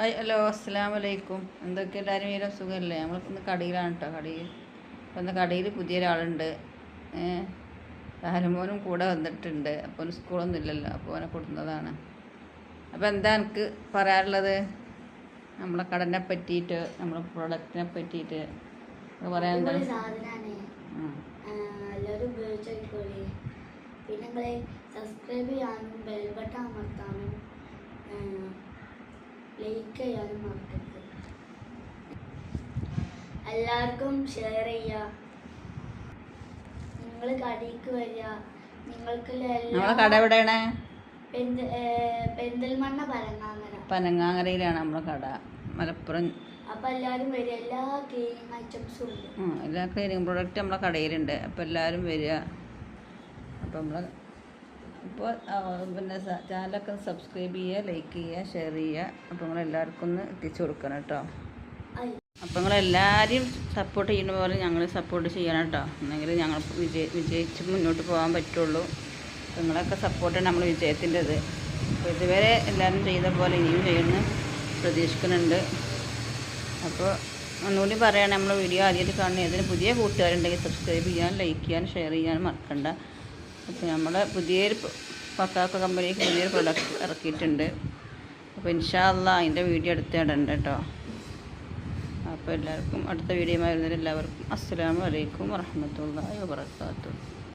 Hi hello അസ്സലാമു അലൈക്കും. എന്തൊക്കെ എല്ലാവരും വീരം സുഖമല്ലേ? നമ്മളിന്ന് കടയിലാണ് കേട്ടോ. ഇന്ന് കടയിൽ പുതിയ ഒരാളുണ്ട്. ആരമോനും കൂടെ വന്നിട്ടുണ്ട്. അപ്പോൾ ഓന് സ്കൂളൊന്നും ഇല്ലല്ലോ, അപ്പോൾ ഓനെ കൊടുക്കുന്നതാണ്. അപ്പോൾ എന്താ എനിക്ക് പറയാനുള്ളത്? നമ്മളെ കടനെ പറ്റിയിട്ട്, നമ്മളെ പ്രൊഡക്റ്റിനെ പറ്റിയിട്ട് പറയാനുണ്ട്. പിന്നെ സബ്സ്ക്രൈബ് ചെയ്യാനും ബെൽ ബട്ടൺ അമർത്താനും ലൈക്ക് ചെയ്യാനും മറക്കരുത്. എല്ലാവർക്കും ഷെയർ ചെയ്യുക. നിങ്ങൾ കടയിലേക്ക് വരിക. നിങ്ങൾക്ക് കട എവിടെയാണ്? പെരിന്തൽമണ്ണ പനങ്ങാങ്ങരയിലാണ് നമ്മളെ കട, മലപ്പുറം. അപ്പോൾ എല്ലാവരും വരിക. എല്ലാ ക്ലീനിങ് ഐറ്റംസും ഉണ്ട്. എല്ലാ ക്ലീനിങ് പ്രൊഡക്റ്റ് നമ്മളെ കടയിലുണ്ട്. അപ്പോൾ എല്ലാവരും വരിക. അപ്പോൾ നമ്മൾ ഇപ്പോൾ പിന്നെ ചാനലൊക്കെ സബ്സ്ക്രൈബ് ചെയ്യുക, ലൈക്ക് ചെയ്യുക, ഷെയർ ചെയ്യുക. അപ്പോൾ നിങ്ങളെല്ലാവർക്കും ഒന്ന് എത്തിച്ചു കൊടുക്കണം കേട്ടോ. അപ്പോൾ നിങ്ങളെല്ലാവരും സപ്പോർട്ട് ചെയ്യുന്ന പോലെ ഞങ്ങൾ സപ്പോർട്ട് ചെയ്യണം കേട്ടോ. എന്നെങ്കിൽ ഞങ്ങൾ വിജയിച്ച് മുന്നോട്ട് പോകാൻ പറ്റുള്ളൂ. നിങ്ങളൊക്കെ സപ്പോർട്ടാണ് നമ്മൾ വിജയത്തിൻ്റെത്. അപ്പോൾ ഇതുവരെ എല്ലാവരും ചെയ്ത പോലെ ഇനിയും ചെയ്യുമെന്ന് പ്രതീക്ഷിക്കുന്നുണ്ട്. അപ്പോൾ ഒന്നുകൂടി പറയുകയാണ്, നമ്മൾ വീഡിയോ ആദ്യമായിട്ട് കാണുന്ന ഏതെങ്കിലും പുതിയ കൂട്ടുകാരുണ്ടെങ്കിൽ സബ്സ്ക്രൈബ് ചെയ്യാൻ, ലൈക്ക് ചെയ്യാൻ, ഷെയർ ചെയ്യാൻ മറക്കണ്ട. അപ്പോൾ നമ്മൾ പുതിയൊരു പക്കാക്ക കമ്പനിക്ക് പുതിയൊരു പ്രൊഡക്റ്റ് ഇറക്കിയിട്ടുണ്ട്. അപ്പോൾ ഇൻഷാ അല്ലാഹ് അതിൻ്റെ വീഡിയോ എടുത്തിടണ്ട് കേട്ടോ. അപ്പോൾ എല്ലാവർക്കും അടുത്ത വീഡിയോയുമായി വരുന്നവരെല്ലാവർക്കും അസ്സലാമു അലൈക്കും വറഹ്മത്തുള്ളാഹി വബറകാതുഹു.